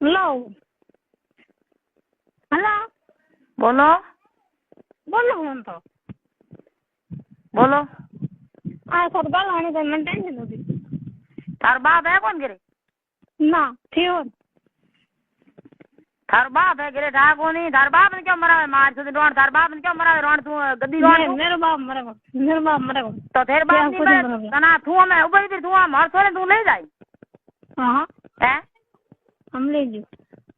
लो hello बोलो बोलो हम तो बोलो आ सर बाल आने का मन टेंशन होती थार बाप है कौन गिरे ना थियो थार बाप है गिरे था कौन नहीं थार बाप ने क्यों मरा है मार से रोड थार बाप ने क्यों मरा है रोड तू गद्दी रोड मेरे बाप मरेगा तो तेरे बाप नहीं मरे तना तू हमें ऊपर फिर तू मार सोले तू ले जाए हां हैं हम ले जी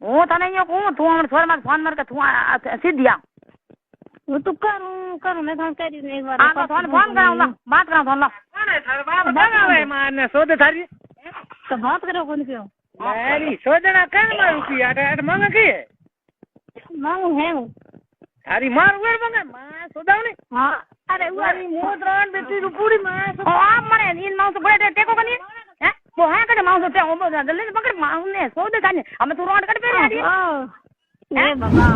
वो तने यो को तू हम छोर मत फोन मार के तू सीधिया वो तो करूं मैं फोन कर दी एक बार हां तो फोन कराऊंगा बात कराऊं फोन ला कौन है थार बाप लगावे मारने सोदे थारी तो बात करो कौन क्यों मेरी सोदना कर मारू की आट मांग की मांगू है थारी मार वर मांगे मां सोदावनी हां अरे वारी मोद्रान बेटी रू पूरी मां ओ आप मरे इन मां तो बड़े टेको कनी हैं वो है कटे मां तो ते ओ जल्दी पकड़ मां ने सोदे थाने हम तू रोड कट पे आडी ए बाबा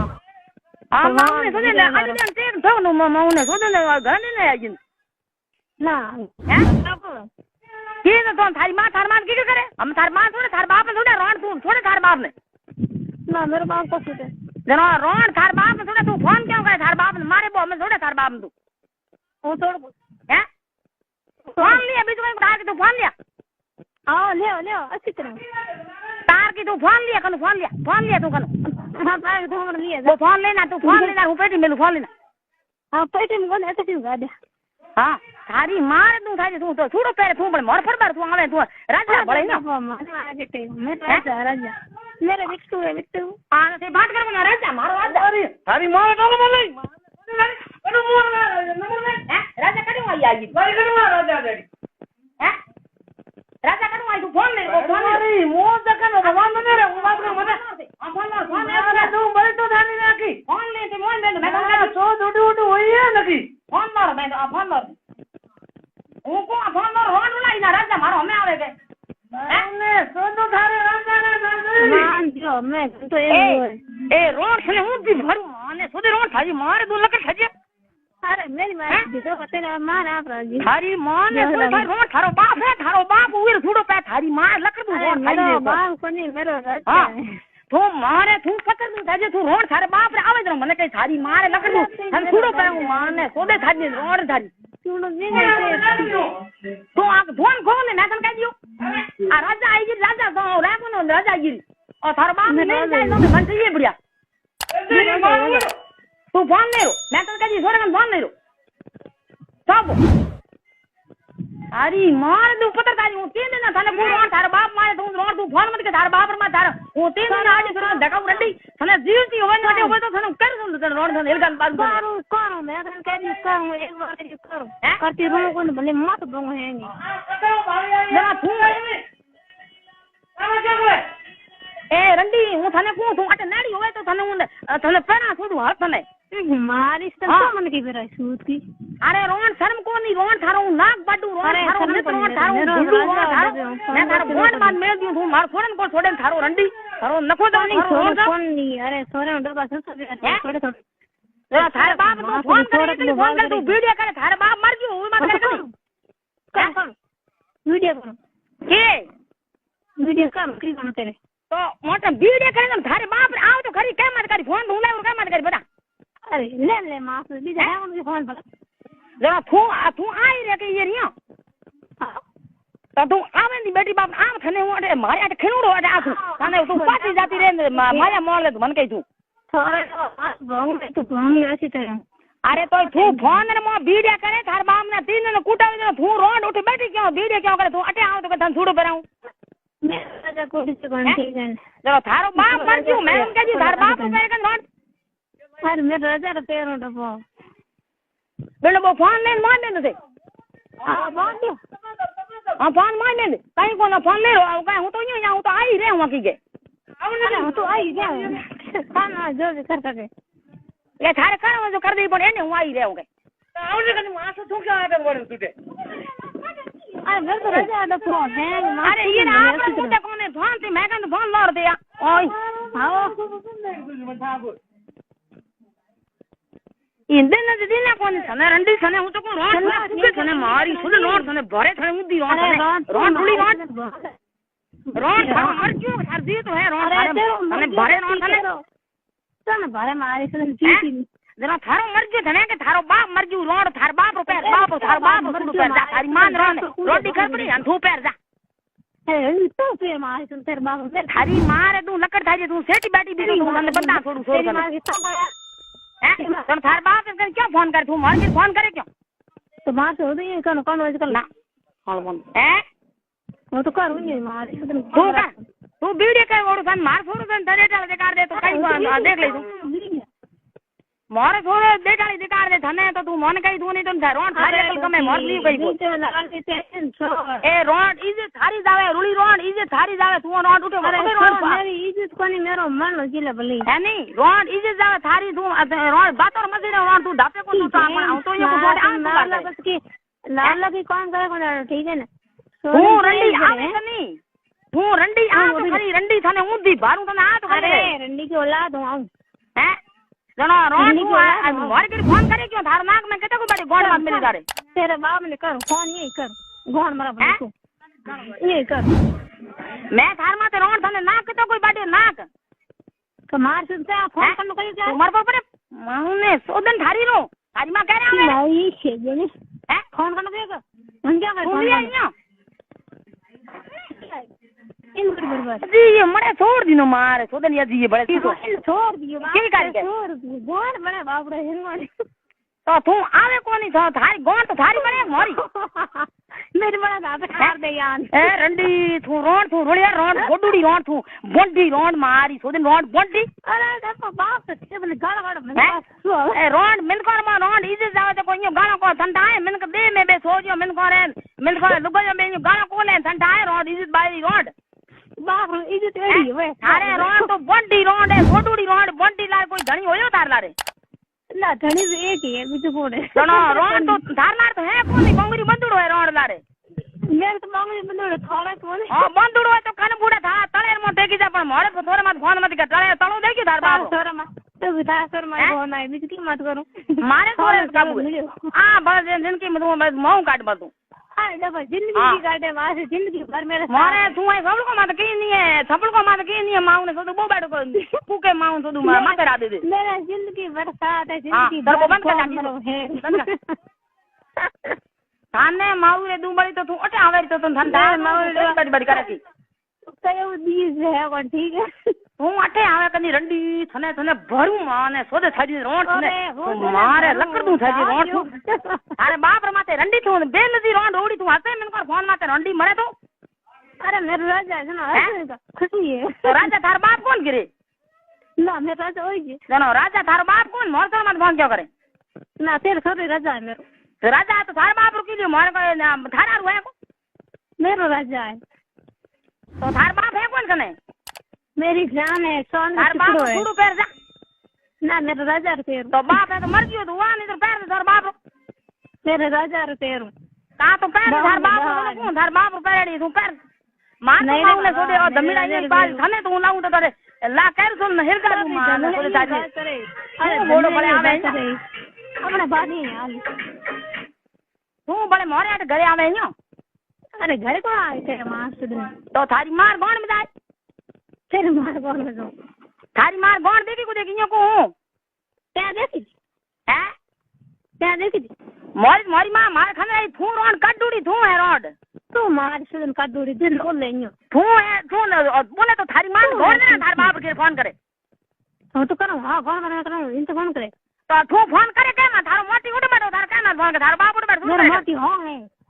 आ मां ने सोदे ले आडी ने ते तो नो मां ने सोदे ले घर ने आजी ना हैं की तो थारी मां थार मान की करे हम थार मां थोड़े थार बाप ने थोड़े रोड तू थोड़े थार बाप ने ना मेरे बाप को छूटे जनो रोड थार बाप ने थोड़े तू फोन क्यों करे थार बाप ने मारे बो में थोड़े थार बाप ने तू वो छोड़ हैं फोन लिया बीच में उठा के तू फोन लिया हां ले अच्छी तरह तार की तू फोन लिया तू कनु हां पाए तो हमर लिए वो फोन लेना तू फोन लेना वो पेटी में फोन लेना हां पेटी में कौन ऐसे क्यों गाड़े हां थारी मार तू थारी तू तो छूड़ो पैर तू पण मोर फरबार तू आवे तू राजा बळे ना मैं राजा मेरे विक्टू है विक्टू हां से बात कर ना राजा मारो राजा थारी मार तो बोले कनु मोर हैं राजा कनु आई आगी बारी कनु राजा डैडी हैं राजा कनु आई तू फोन ले वो फोन ले मोर जकन भगवान ने रे वो बात मत फोन ले तू बड़े तो थानी नाकी फोन ले ते मोन दे मैं कहूंगा सो उडू होई है नकी फोन मार मैं फोन मार वो को फोन मार रोड लाई ना राजा मारो हमें आवे के ने सोदो थारे राजा ने मान जो मैं तो ए रोड से हूं दी भरू माने सोदे रोड थारी मार दो लकर खजे अरे मेरी मां तो पते ना मार आप राजी थारी मां ने तो रोड थारो बाप उर छुड़ो पे थारी मां लकर दो रोड थारी मेरा बाप कोनी मेरो राजा तू मारे तू पकड़ दू थाजे तू रोड थारे बाप रे आवे मने कई थारी मारे लकर दू हम छुड़ो पे मां ने सोदे थारी रोड थारी सुनो नहीं तू आ फोन खोल ने कन कह दियो आ राजा आई गिरी राजा तो राको नो राजा गिरी और थारो बाप ने नहीं जाए तो मन से ये बढ़िया तू फोन ले रो मैं कन कह दी सोरे कन फोन ले रो सब अरे मार दू पता तारी वो 3 दिन थाने पूरो थारो बाप मारे तू रोड तू फोन मत के थारो बाप मा थारो वो 3 दिन आडी करो धका रड्डी थाने जीवती होवे ना होवे तो थाने कर दू तने रोड थाने एलगन बात करो मैं कन कह दी करो एक बार करो करती रो को भले मत बंग हैंगी ना तू ए रंडी हूं थाने को तू अटे नाड़ी होवे तो थाने पेरा छोडू हाथ थाने मारी तो मन की बेरा सूत की अरे रोन शर्म को नहीं रोन थारो नाक बाडू रोन थारो रोन थारो मैं थारो फोन मान मेल दियो तू मार फोन को छोड़े थारो रंडी थारो नखो तो नहीं फोन नहीं अरे सोरे डब्बा छोड़े थोड़े थारे बाप तू फोन कर तू वीडियो करे थारे बाप मर गयो ओई मत कर वीडियो करो के वीडियो कर की करो तेरे तो मोटा वीडियो करे ना थारे बाप आओ तो खरी क्या मत करी फोन ढूंढे और क्या मत करी बता अरे ले मां से भी जाए उनके फोन पर जरा तू आई रे के ये रिया तो तू आवे नी बेटी बाप आम थने ओडे मारे अट खिनुड़ो अट आसु तने तू पाटी जाती रे माया मोल ले मन कई तू थोड़े तो भंग ऐसी तरह अरे तो तू फोन ने मो वीडियो करे थार बाप ने 3 दिन कुटावे दे तू रोड उठ बैठी क्यों वीडियो क्यों करे तू अटे आओ तो तन छुड़ो कराऊं मैं राजा को से बन ठीक है जरा थारो बाप मर गयो मैं उनके जी थार बाप पे कन रोड अरे मैं राजा रे पैरों डबो बेलो वो फोन ले मार दे दे हां बांध दो हां फोन मार दे कहीं को ना फोन ले रो कहीं हूं तो यूं हूं तो आई रे हूं की के अरे हूं तो आई जा खाना जो भी कर सके ये थारे कर जो कर दे पड़े ने हूं आई रे हूं के आवने कने मां से तू क्या आते बोल तुझे अरे मैं तो राजा दा फोन है अरे ये ना आप मुझे कोने फोन से मैं कन फोन लौट दिया ओए हां इंदे न दिना कोने सने रंडी सने हूं तो को रोड सने मारी सुन रोड सने भरे थने मुद्दी रोड सने रोड टुली रोड रोड थारो मर गयो थार जी तो है रोड थाने भरे रोड थाने तने भरे मारे तने जीती जना थारो मर गयो धने के थारो बाप मर गयो रोड थार बाप रो पैर बाप थार बाप रो पैर जा थारी मान रोटी खा पड़ी अंधू पैर जा ए तो पे मारे तने तेरे बाप थारी मारे तू लकड़ थाजे तू सेटी बैठी भी तू મને बता छोड़ू छोड़ कर हैं तने थार बाप के क्या फोन कर तू मार के फोन करे क्यों तो मार तो नहीं कौन कौन आजकल ना हां बोल हैं वो तो करूं नहीं मारे तू वीडियो के ओड़ सन मार छोड़ सन धरे डाल दे कर दे तो कई देख ले तू मारे छोड़ दे डाल दे कर दे थने तो तू मन कई तू नहीं तो रोड थारे कल कमे मोर ली कई ए रोड इजे थारी जावे रुली रोड इजे थारी जावे तू रोड उठे रोड मेरी इज्जत कोनी मेरो मन जिले भली है नहीं रोड इजे जावे थारी तू रोड बातोर मजे रोड तू दापे को तो आ तो ये को आ बस की लाल लगी काम करे को ठीक है ना तू रंडी आवे नहीं तू रंडी आ तो खरी रंडी थाने ऊंधी बारू थाने आ तो अरे रंडी की औलाद हूं आऊं हैं जना रोड को मार के फोन करे क्यों थार नाक में केते को बड़ी गोड़ बात मिल जा रे तेरे बाप ने कर फोन यही कर गोड़ मरा भाई को ये कर मैं थार माते रोड थाने नाक केते कोई बड़ी नाक तो मार सुनते फोन करनो कई जा मर पर माने सोदन थारी रो थारी मां कह रहा है नहीं छे ने हैं फोन करनो देगा हम क्या कर फोन आइयो इन बराबर जी ये मरे छोड़ दिनो मारे सोदन या जी ये बड़े तो छोड़ दियो की कर के छोड़ दियो गोड़ बड़े बाप रे हिंगोनी तो तू आवे कोनी था थारी गोड़ तो थारी बने मोरी मेरे बड़ा दादा खार दे यार ए रंडी तू रोड़िया रोड गोडूड़ी रोड तू बोंडी रोड मारी सोदन रोड बोंडी अरे देखो बाप से बने गाड़ा गाड़ा में ए रोड मिन कर मा रोड इजे जावे तो कोई गाना को ठंडा है मिन के दे में बे सोजो मिन को लुगो में गाना को ले ठंडा है रोड इजे बाई रोड बाप रे इजे तेड़ी वे अरे रोड तो बोंडी रोड है गोडूड़ी रोड बोंडी ला कोई धणी होयो तार लारे ना धणी से एक ही है बीजो कोड़े सुनो रोड तो धार मार तो है कोनी मंगरी बंदुड़ो है रोड लारे मेरे तो मंगरी बंदुड़ो थोड़े कोने हां बंदुड़ो है तो कन बूढ़ा था तळे मो देखी जा पण मोरे तो थोड़े मत फोन मत कर तळे तळो देखी धार बाप थोड़ा मत तो बता सर मैं फोन आई बीज की मत करूं मारे थोड़े काबू हां बस जिंदगी में तू मऊ काट बतू हां डबल जिंदगी की काटे मारे जिंदगी भर मेरे मारे तू है सब को मत की नहीं है थपड़ को मत की नहीं है माऊ ने तो बो बैठ को पूके माऊ तो मत करा दे मेरा जिंदगी भर साथ है जिंदगी भर बंद कर है थाने माऊ रे दुबड़ी तो तू अटे आवे तो तू धंधा माऊ बड़ी बड़ी करे की कयो दीज है को ठीक है तू अटे आवे कनी रंडी थने भरू माने सोदे थाजी रोड थने मारे लकड़ तू थाजी रोड अरे बाप रे माते रंडी तू बेन दी रोड ओडी तू आते मन कर फोन माते रंडी मरे तो अरे मेरे राजा है ना खुशी है तो राजा थार बाप कौन गिरे ना मेरे राजा होई जी जानो राजा थार बाप कौन मोर तो मत फोन क्यों करे ना तेरे छोरे राजा है मेरो तो राजा तो थार बाप रुकी जो मोर को थारा रुए को मेरो राजा है तो थार बाप है कौन कने मेरी जान है सोन थार बाप छुड़ू पैर जा ना मेरा राजा रे पैर तो बाप है तो मर गयो तो वहां नहीं तो पैर थार बाप मेरे राजा रे पैर का तो पैर थार बाप को कौन थार बाप पैरड़ी तू पैर मार नहीं माउले छोड़े और दमिड़ा ये बाल थाने तो लाऊं तो करे ला कर सुन हिरका तू मार छोड़े ताजे अरे बोलो बड़े आवे अपने बानी यार तू बड़े मोरे आटे घरे आवे न्यो अरे घर को आए तेरे मां सुधर तो थारी मार गौण में जाए तेरे मार गौण में जो थारी मार गौण देखी को देखी को क्या देखी है क्या देखी मोरी मां मार खने थू रोड कटूड़ी थू है रोड तू मार सुधर कटूड़ी दिन ओ लेन्यो थू है थू बोले तो थारी मार गौण ने थार बाप के फोन करे तो तो करो हां फोन करो इन तो फोन करे तो थू फोन करे के ना थारो मोटी उठ बैठो थार के ना फोन के थार बाप उठ बैठ मेरा मोटी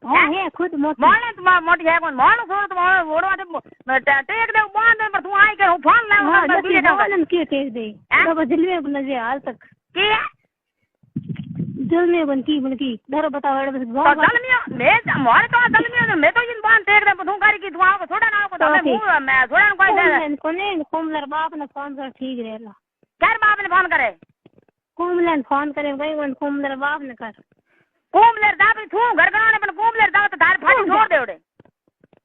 हां है खुद मोटी मोले तो मोटी है कौन मोलो छोड़ तो ओड़वा दे टेक दे बांध पर तू आई के फोन ले हां वीडियो कॉल के टेक दे तो दिल में बन जे हाल तक के दिल में बनकी डर बताओ तो दल में मैं मोरे तो दल में मैं तो इन बांध टेक दे तू करी की तू आओ थोड़ा ना को मैं थोड़ा कोई दे कोने कोमलर बाप ने फोन कर ठीक रहेला कर बाप ने फोन करे कोमलन फोन करे गई कोमलर बाप ने कर कोमलर दाबी थू घर गणाने पण कोमलर दाव तो धार फाटी छोड़ दे ओडे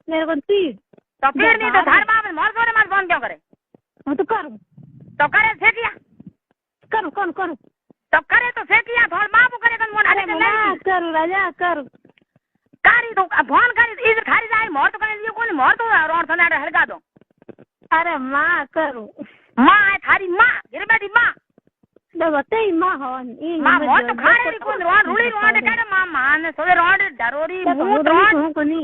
मेरे को तीर तो फिर नहीं तो धार बाप मोर सोरे मत फोन क्यों करे तो कर तो करे सेठिया कर कौन तो करे तो सेठिया थोड़ बाप करे कन मोन अरे कर राजा कर कारी तो फोन करी इधर खारी जाए मोर तो करे कोनी मोर तो रोड थनाडे हड़का दो अरे माँ करूँ माँ है थारी माँ गिर बैठी माँ तो बताई माँ हो माँ मोर तो खाने री कोन रोड रुड़ी रोड करे माँ माँ ने सोरे रोड डरोरी मुंह रोड कोनी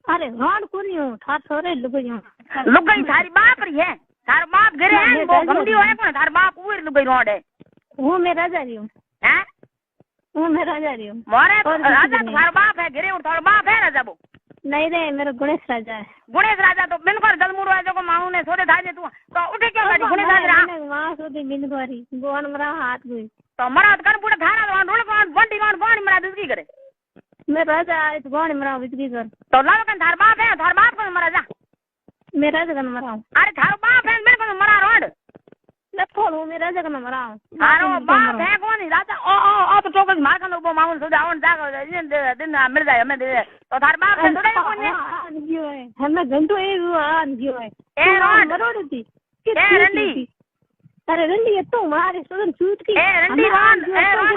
अरे रोड कोनी हूँ थार सोरे लुगई थारी बाप री है थार बाप गिरे है वो गंदी होए कोन थार बाप उर लुगई रोड है वो मैं राजा रही हूँ हैं वो मैं राजा रही हूँ मोरे राजा तो थार बाप है गिरे और थार बाप है राजा वो नहीं रे मेरा गणेश राजा है गणेश राजा तो बिनकर जलमुड़ है जो माऊ ने सोरे थाजे तू तो उठे क्यों गाड़ी गणेश राजा माँ सोती बिनकरी गोन मरा हाथ गई तो मरा कर पूरा थारा रोड कोन बंडी कोन पानी मरा दूसरी करे मैं राजा आए तो गोन मरा बिजली कर तो लाव कन थार बाप है थार बाप को मरा जा मैं राजा का मरा हूँ अरे थार बाप है मेरे को मरा रोड मैं खोलूँ मैं राजा का मरा हूँ थारो बाप है कौन राजा ओ तो चौकस मार कन वो माऊ से जावन जागो दिन मिल जाए हमें दे तो थार बाप है थोड़ा कौन है हमें घंटो एक आन जियो है ए रोड मरोड़ थी ए रंडी अरे रंडी ये तो मारे सोदन चूत की ए रंडी रोड